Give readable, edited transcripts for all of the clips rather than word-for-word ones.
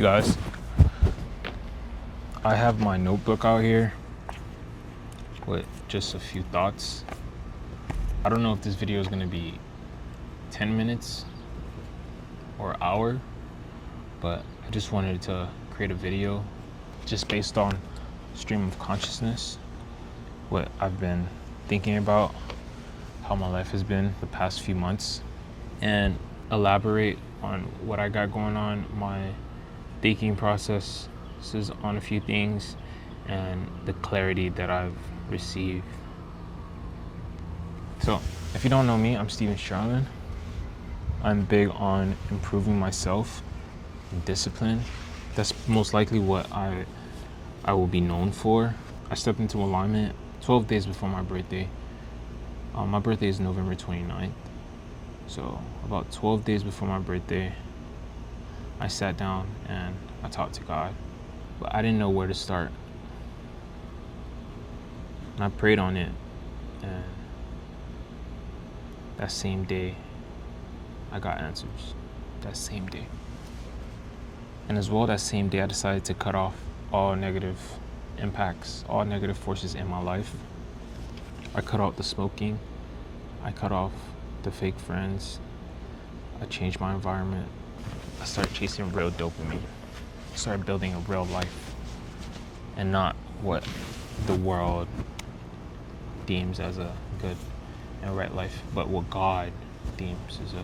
guys, I have my notebook out here with just a few thoughts. I don't know if this video is going to be 10 minutes or an hour, but I just wanted to create a video just based on stream of consciousness, what I've been thinking about, how my life has been the past few months, and elaborate on what I got going on, my thinking process is on a few things, and the clarity that I've received. So, if you don't know me, I'm Steven Charlin. I'm big on improving myself and discipline. That's most likely what I will be known for. I stepped into alignment 12 days before my birthday. My birthday is November 29th. So about 12 days before my birthday, I sat down and I talked to God. But I didn't know where to start. And I prayed on it. And that same day, I got answers. That same day. And as well, that same day, I decided to cut off all negative impacts, all negative forces in my life. I cut out the smoking. I cut off the fake friends. I changed my environment. I started chasing real dopamine. I started building a real life and not what the world deems as a good and right life, but what God deems as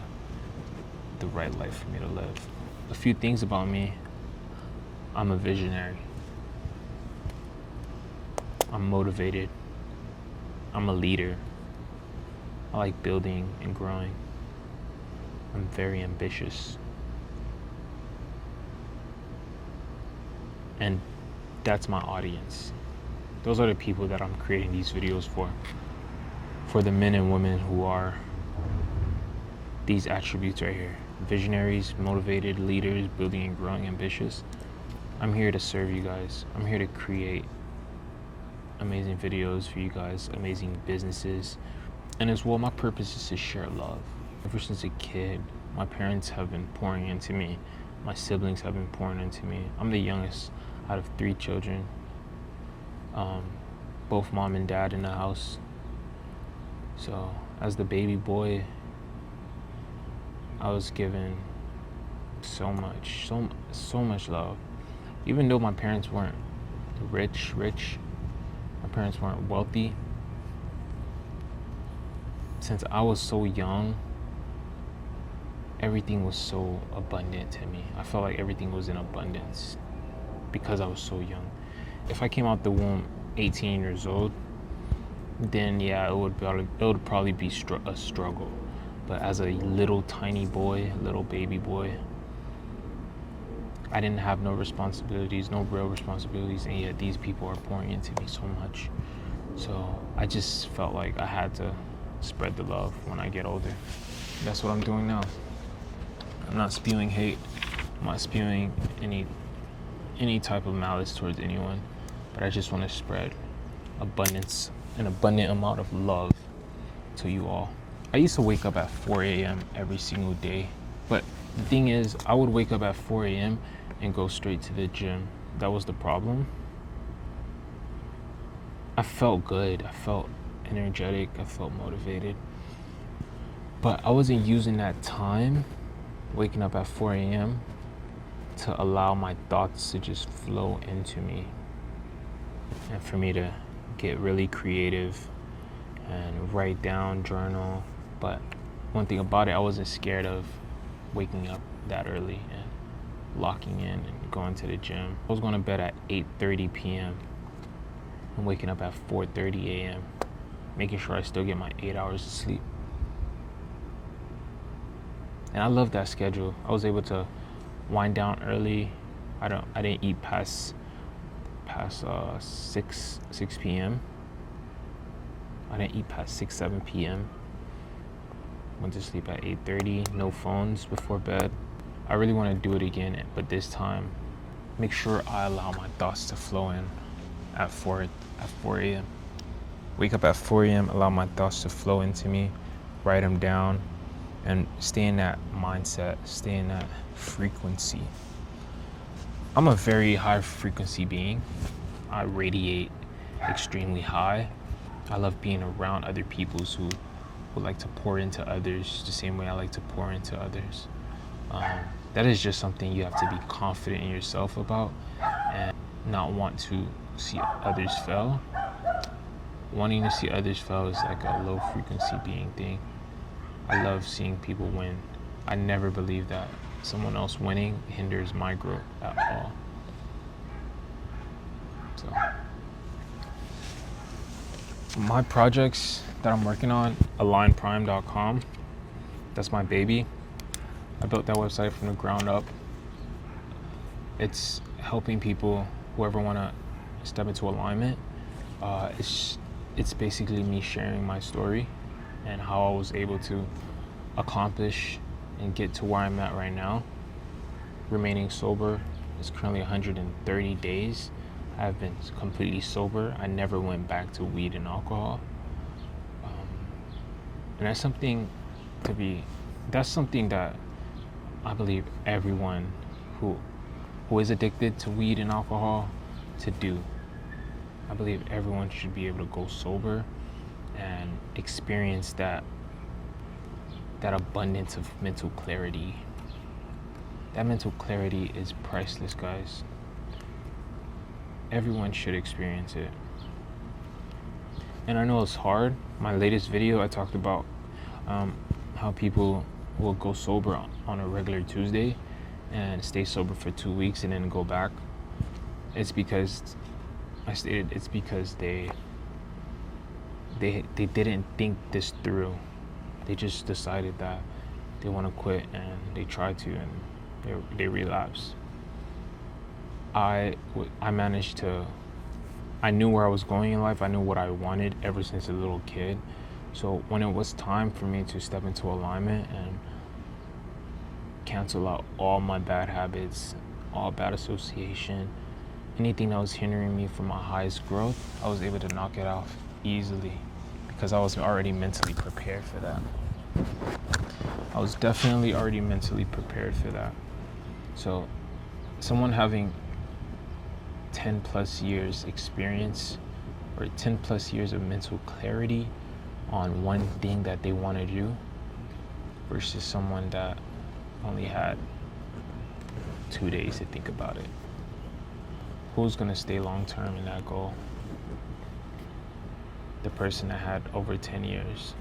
the right life for me to live. A few things about me: I'm a visionary. I'm motivated. I'm a leader. I like building and growing. I'm very ambitious. And that's my audience. Those are the people that I'm creating these videos for. For the men and women who are these attributes right here. Visionaries, motivated, leaders, building and growing, ambitious. I'm here to serve you guys. I'm here to create amazing videos for you guys, amazing businesses. And as well, my purpose is to share love. Ever since a kid, my parents have been pouring into me. My siblings have been pouring into me. I'm the youngest out of 3 children. Both mom and dad in the house. So as the baby boy, I was given so much love. Even though my parents weren't rich, my parents weren't wealthy. Since I was so young, everything was so abundant to me. I felt like everything was in abundance because I was so young. If I came out the womb 18 years old, then yeah, it would probably be a struggle. But as a little tiny boy, little baby boy, I didn't have no responsibilities, no real responsibilities, and yet these people are pouring into me so much. So I just felt like I had to spread the love when I get older. That's what I'm doing now. I'm not spewing hate. I'm not spewing any type of malice towards anyone, but I just want to spread an abundant amount of love to you all. I used to wake up at 4 a.m. every single day, but the thing is, I would wake up at 4 a.m. and go straight to the gym. That was the problem. I felt good. I felt energetic. I felt motivated. But I wasn't using that time, waking up at 4 a.m., to allow my thoughts to just flow into me and for me to get really creative and write down, journal. But one thing about it, I wasn't scared of waking up that early and locking in and going to the gym. I was going to bed at 8:30 p.m. and waking up at 4:30 a.m., making sure I still get my 8 hours of sleep. And I love that schedule. I was able to wind down early. I didn't eat past 6 p.m. I didn't eat past 7 p.m. Went to sleep at 8:30. No phones before bed. I really want to do it again, but this time, make sure I allow my thoughts to flow in at 4 a.m. Wake up at 4 a.m., allow my thoughts to flow into me, write them down, and stay in that mindset, stay in that frequency. I'm a very high frequency being. I radiate extremely high. I love being around other people who would like to pour into others the same way I like to pour into others. That is just something you have to be confident in yourself about and not want to see others fail. Wanting to see others fail is like a low frequency being thing. I love seeing people win. I never believe that someone else winning hinders my growth at all. So my projects that I'm working on, alignprime.com, that's my baby. I built that website from the ground up. It's helping people, whoever want to step into alignment. It's basically me sharing my story and how I was able to accomplish and get to where I'm at right now. Remaining sober is currently 130 days. I've been completely sober. I never went back to weed and alcohol. And that's something that I believe everyone who is addicted to weed and alcohol to do. I believe everyone should be able to go sober and experience that abundance of mental clarity. That mental clarity is priceless, guys. Everyone should experience it. And I know it's hard. My latest video, I talked about how people will go sober on a regular Tuesday and stay sober for 2 weeks and then go back. It's because they didn't think this through. They just decided that they want to quit and they try to and they relapse. I knew where I was going in life. I knew what I wanted ever since a little kid. So when it was time for me to step into alignment and cancel out all my bad habits, all bad association, anything that was hindering me from my highest growth, I was able to knock it off easily because I was already mentally prepared for that. I was definitely already mentally prepared for that. So someone having 10 plus years experience or 10 plus years of mental clarity on one thing that they want to do versus someone that only had 2 days to think about it. Who's going to stay long term in that goal? The person that had over 10 years.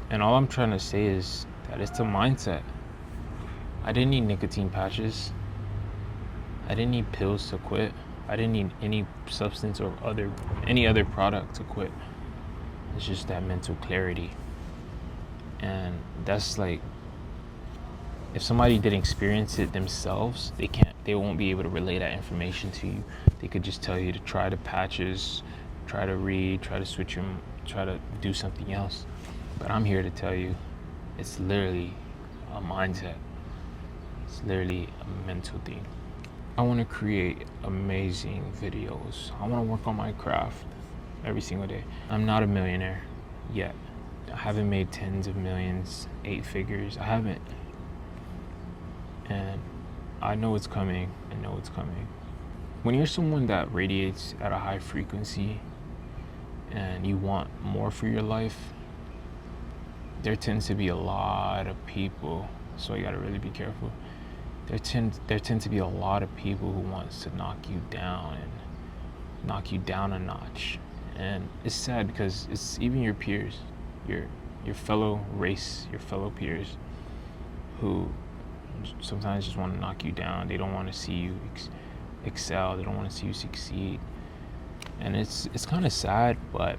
And all I'm trying to say is that it's a mindset. I didn't need nicotine patches. I didn't need pills to quit. I didn't need any substance or any other product to quit. It's just that mental clarity. And that's like, if somebody didn't experience it themselves, they won't be able to relay that information to you. They could just tell you to try the patches, try to read, try to switch them, try to do something else. But I'm here to tell you, it's literally a mindset. It's literally a mental thing. I want to create amazing videos. I want to work on my craft every single day. I'm not a millionaire yet. I haven't made tens of millions, 8 figures. I haven't. And I know it's coming. I know it's coming. When you're someone that radiates at a high frequency and you want more for your life, there tends to be a lot of people, so you gotta really be careful. There tend to be a lot of people who wants to knock you down and knock you down a notch. And it's sad because it's even your peers, your fellow race, your fellow peers who sometimes just want to knock you down. They don't want to see you excel. They don't want to see you succeed. And it's kind of sad, but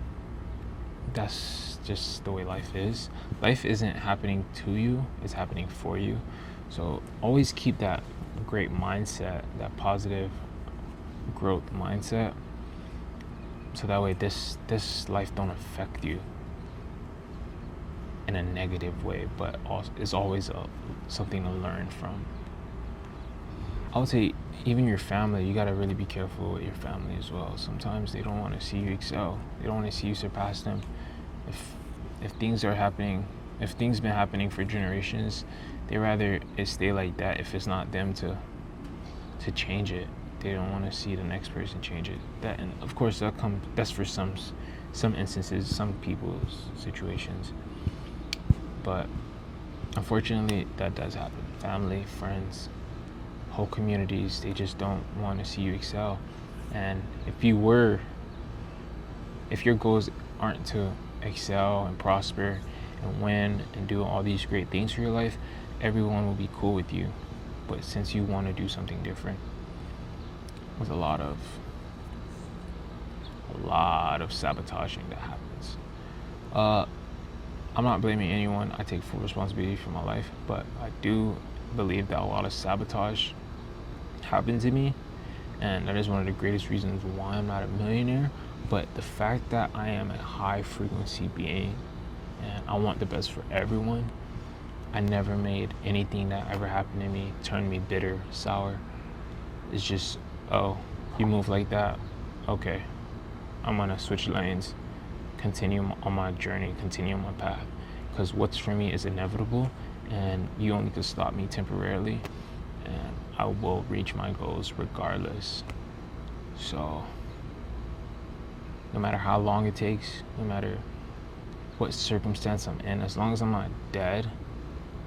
that's just the way life is. Life isn't happening to you, it's happening for you. So always keep that great mindset, that positive growth mindset, so that way this life don't affect you in a negative way, but also it's always something to learn from. I would say even your family, you gotta really be careful with your family as well. Sometimes they don't want to see you excel. They don't want to see you surpass them. If things are happening, if things been happening for generations, they rather it stay like that if it's not them to to change it. They don't want to see the next person change it. That, and of course, that's for some instances, some people's situations. But unfortunately, that does happen. Family, friends, whole communities, they just don't want to see you excel. And if your goals aren't to excel and prosper and win and do all these great things for your life, everyone will be cool with you. But since you want to do something different, there's a lot of sabotaging that happens. I'm not blaming anyone. I take full responsibility for my life, but I do believe that a lot of sabotage happened to me, and that is one of the greatest reasons why I'm not a millionaire. But the fact that I am a high frequency being and I want the best for everyone, I never made anything that ever happened to me turn me bitter, sour. It's just, oh, you move like that, okay, I'm gonna switch lanes, continue on my journey, continue on my path, because what's for me is inevitable, and you only could stop me temporarily, and I will reach my goals regardless. So no matter how long it takes, no matter what circumstance I'm in, as long as I'm not dead,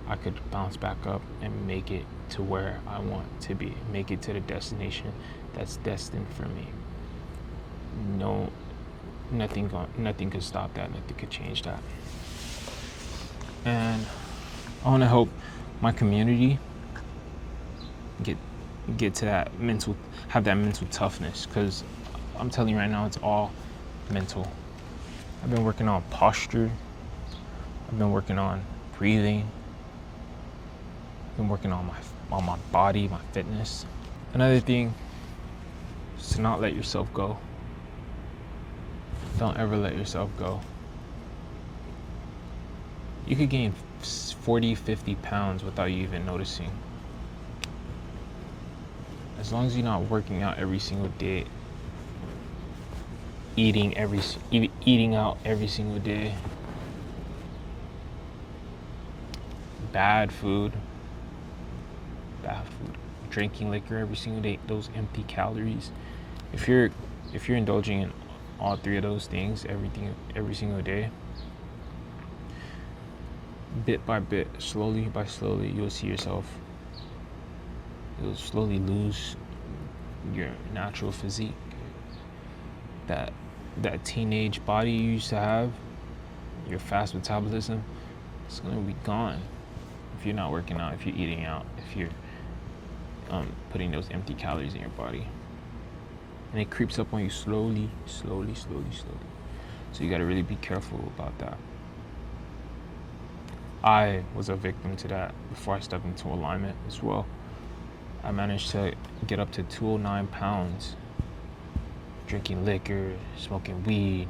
I could bounce back up and make it to where I want to be, make it to the destination that's destined for me. No, nothing could stop that, nothing could change that. And I want to help my community get to that have that mental toughness, because I'm telling you right now, it's all mental. I've been working on posture, I've been working on breathing, I've been working on my body, my fitness. Another thing is to not let yourself go. Don't ever let yourself go. You could gain 40, 50 pounds without you even noticing. As long as you're not working out every single day, eating out every single day, bad food, drinking liquor every single day, those empty calories. If you're indulging in all three of those things, every single day, bit by bit, slowly by slowly, you'll see yourself. You'll slowly lose your natural physique. That teenage body you used to have, your fast metabolism, it's gonna be gone if you're not working out, if you're eating out, if you're putting those empty calories in your body. And it creeps up on you slowly. So you gotta really be careful about that. I was a victim to that before I stepped into alignment as well. I managed to get up to 209 pounds, drinking liquor, smoking weed,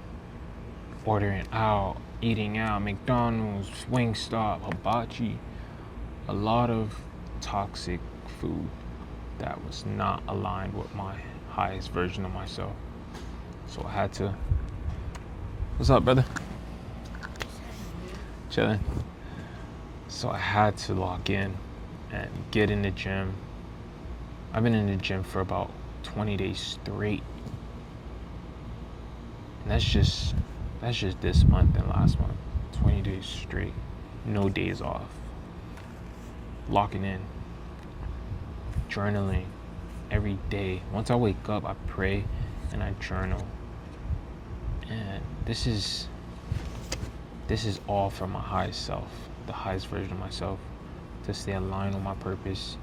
ordering out, eating out, McDonald's, Wingstop, hibachi, a lot of toxic food that was not aligned with my highest version of myself. So I had to, what's up, brother? Chilling. So I had to lock in and get in the gym. I've been in the gym for about 20 days straight. And that's just this month and last month. 20 days straight. No days off. Locking in. Journaling every day. Once I wake up, I pray and I journal. And this is all for my highest self, the highest version of myself, to stay aligned with my purpose,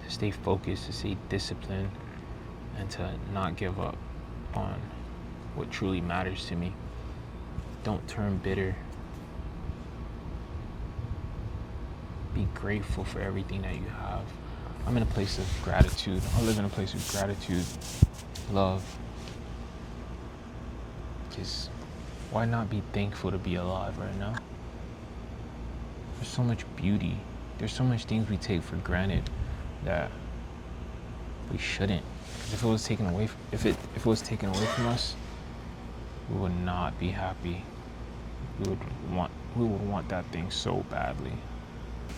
to stay focused, to stay disciplined, and to not give up on what truly matters to me. Don't turn bitter. Be grateful for everything that you have. I'm in a place of gratitude. I live in a place of gratitude, love. Because why not be thankful to be alive right now? There's so much beauty. There's so much things we take for granted that we shouldn't. If it was taken away, if it was taken away from us, we would not be happy. We would want that thing so badly.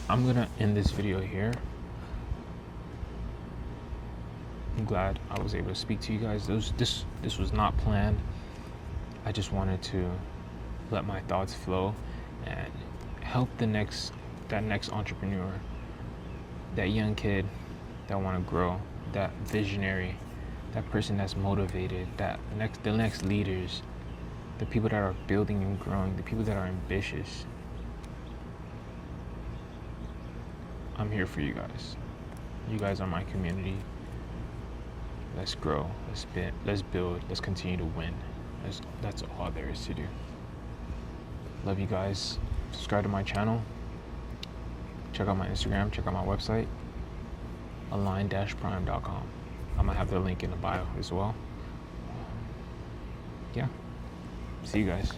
I'm gonna end this video here. I'm glad I was able to speak to you guys. This was not planned. I just wanted to let my thoughts flow and help that next entrepreneur, that young kid that want to grow, that visionary, that person that's motivated, the next leaders, the people that are building and growing, the people that are ambitious. I'm here for you guys. You guys are my community. Let's grow. Let's build. Let's continue to win. That's all there is to do. Love you guys. Subscribe to my channel. Check out my Instagram. Check out my website, align-prime.com. I'm gonna have the link in the bio as well. Yeah. See you guys.